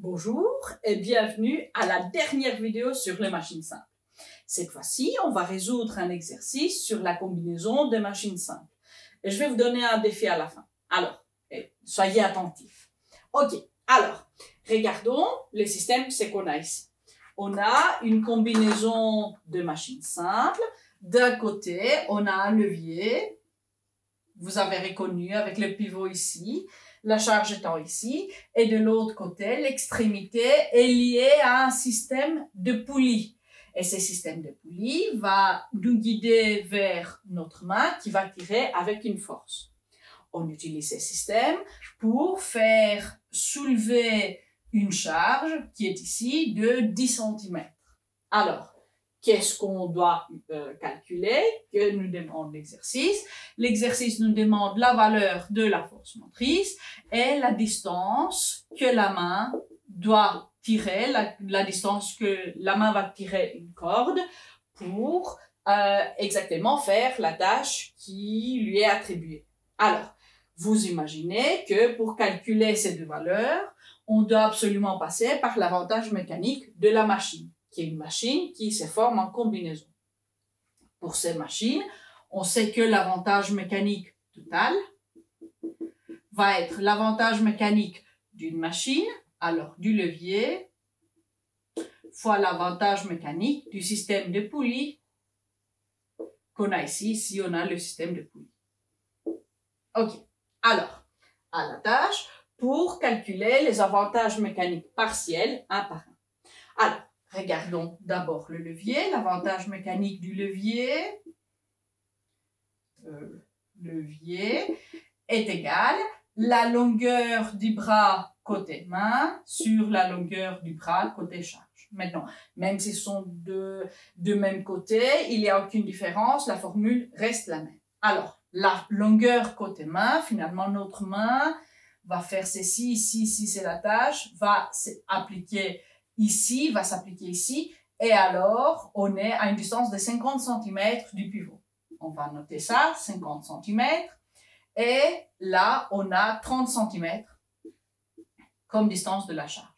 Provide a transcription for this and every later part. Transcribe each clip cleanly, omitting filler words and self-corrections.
Bonjour et bienvenue à la dernière vidéo sur les machines simples. Cette fois-ci, on va résoudre un exercice sur la combinaison des machines simples. Et je vais vous donner un défi à la fin. Alors, soyez attentifs. Ok, alors, regardons le système, c'est qu'on a ici. On a une combinaison de machines simples. D'un côté, on a un levier. Vous avez reconnu avec le pivot ici. La charge étant ici, et de l'autre côté, l'extrémité est liée à un système de poulies. Et ce système de poulies va nous guider vers notre main qui va tirer avec une force. On utilise ce système pour faire soulever une charge qui est ici de 10 cm. Alors, qu'est-ce qu'on doit calculer, que nous demande l'exercice? L'exercice nous demande la valeur de la force motrice et la distance que la main doit tirer, la distance que la main va tirer une corde pour exactement faire la tâche qui lui est attribuée. Alors, vous imaginez que pour calculer ces deux valeurs, on doit absolument passer par l'avantage mécanique de la machine, qui est une machine qui se forme en combinaison. Pour ces machines, on sait que l'avantage mécanique total va être l'avantage mécanique d'une machine, alors du levier, fois l'avantage mécanique du système de poulies qu'on a ici, si on a le système de poulies. Ok, alors, à la tâche, pour calculer les avantages mécaniques partiels, un par un. Alors, regardons d'abord le levier, l'avantage mécanique du levier est égal à la longueur du bras côté main sur la longueur du bras côté charge. Maintenant, même si ce sont de même côté, il n'y a aucune différence, la formule reste la même. Alors, la longueur côté main, finalement notre main va faire ceci, ici c'est la tâche, va s'appliquer ici, va s'appliquer ici, et alors on est à une distance de 50 cm du pivot. On va noter ça, 50 cm, et là on a 30 cm comme distance de la charge.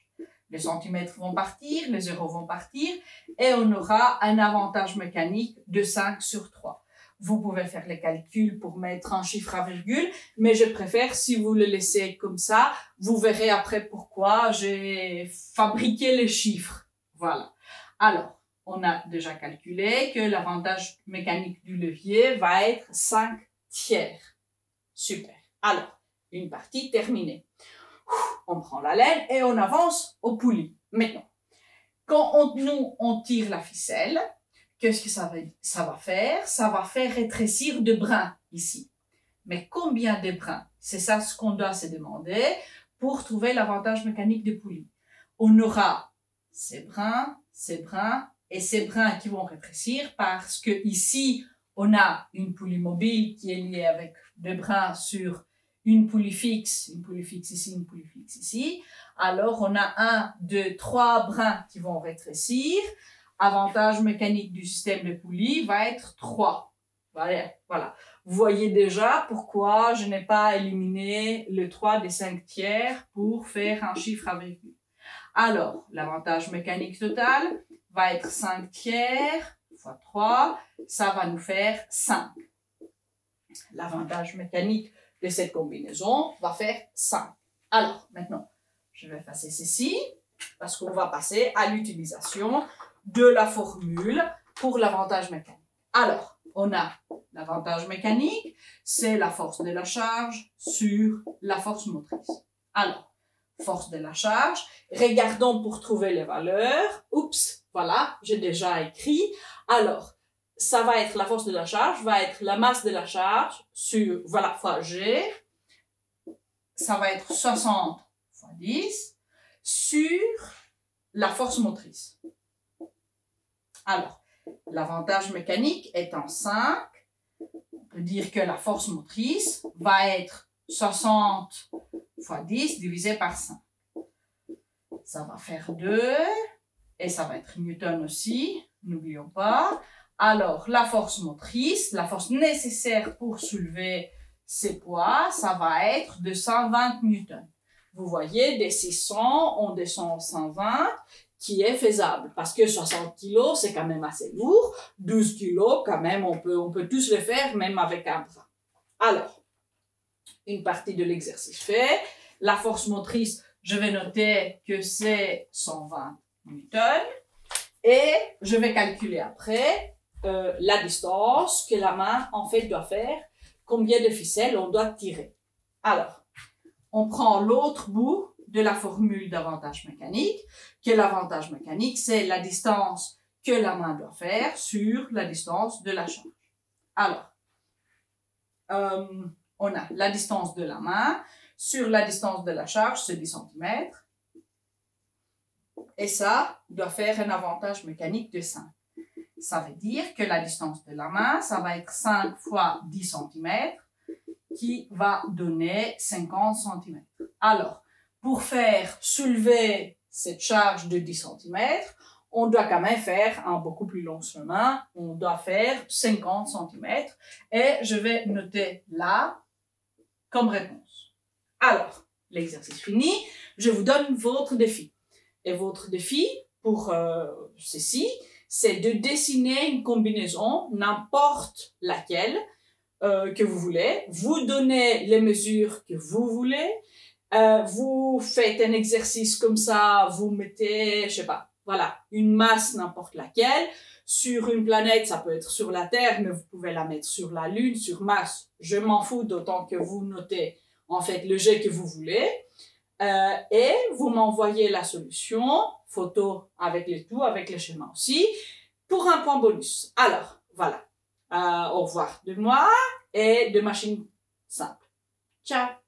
Les centimètres vont partir, les zéros vont partir, et on aura un avantage mécanique de 5 sur 3. Vous pouvez faire les calculs pour mettre un chiffre à virgule, mais je préfère si vous le laissez comme ça. Vous verrez après pourquoi j'ai fabriqué les chiffres. Voilà. Alors, on a déjà calculé que l'avantage mécanique du levier va être 5 tiers. Super. Alors, une partie terminée. On prend la laine et on avance aux poulies. Maintenant, quand on tire la ficelle, qu'est-ce que ça va faire? Ça va faire rétrécir de brins ici. Mais combien de brins? C'est ça ce qu'on doit se demander pour trouver l'avantage mécanique des poulies. On aura ces brins et ces brins qui vont rétrécir parce que ici, on a une poulie mobile qui est liée avec deux brins sur une poulie fixe ici, une poulie fixe ici. Alors, on a 1, 2, 3 brins qui vont rétrécir. Avantage mécanique du système de poulies va être 3. Voilà. Vous voyez déjà pourquoi je n'ai pas éliminé le 3 des 5 tiers pour faire un chiffre à virgule. Alors, l'avantage mécanique total va être 5 tiers fois 3, ça va nous faire 5. L'avantage mécanique de cette combinaison va faire 5. Alors, maintenant, je vais effacer ceci parce qu'on va passer à l'utilisation de la formule pour l'avantage mécanique. Alors, on a l'avantage mécanique, c'est la force de la charge sur la force motrice. Alors, force de la charge, regardons pour trouver les valeurs. Oups, voilà, j'ai déjà écrit. Alors, ça va être la force de la charge, va être la masse de la charge sur, voilà, fois G. Ça va être 60 fois 10 sur la force motrice. Alors, l'avantage mécanique étant 5, on peut dire que la force motrice va être 60 fois 10 divisé par 5. Ça va faire 2, et ça va être Newton aussi, n'oublions pas. Alors, la force motrice, la force nécessaire pour soulever ces poids, ça va être de 120 newtons. vous voyez, des 600, on descend 120, qui est faisable. Parce que 60 kilos, c'est quand même assez lourd. 12 kilos, quand même, on peut tous le faire, même avec un bras. Alors, une partie de l'exercice fait. La force motrice, je vais noter que c'est 120 newtons. Et je vais calculer après la distance que la main, en fait, doit faire. Combien de ficelles on doit tirer. Alors, on prend l'autre bout de la formule d'avantage mécanique, que l'avantage mécanique, c'est la distance que la main doit faire sur la distance de la charge. Alors, on a la distance de la main sur la distance de la charge, c'est 10 cm. Et ça doit faire un avantage mécanique de 5. Ça veut dire que la distance de la main, ça va être 5 fois 10 cm, qui va donner 50 cm. Alors, pour faire soulever cette charge de 10 cm, on doit quand même faire un beaucoup plus long chemin. On doit faire 50 cm. Et je vais noter là comme réponse. Alors, l'exercice fini, je vous donne votre défi. Et votre défi pour ceci, c'est de dessiner une combinaison, n'importe laquelle, que vous voulez. Vous donnez les mesures que vous voulez. Vous faites un exercice comme ça, vous mettez, je sais pas, voilà, une masse n'importe laquelle. Sur une planète, ça peut être sur la Terre, mais vous pouvez la mettre sur la Lune, sur Mars. Je m'en fous, d'autant que vous notez, en fait, le jet que vous voulez. Et vous m'envoyez la solution, photo avec le tout, avec le schéma aussi, pour un point bonus. Alors, voilà. Au revoir de moi et de machines simples. Ciao!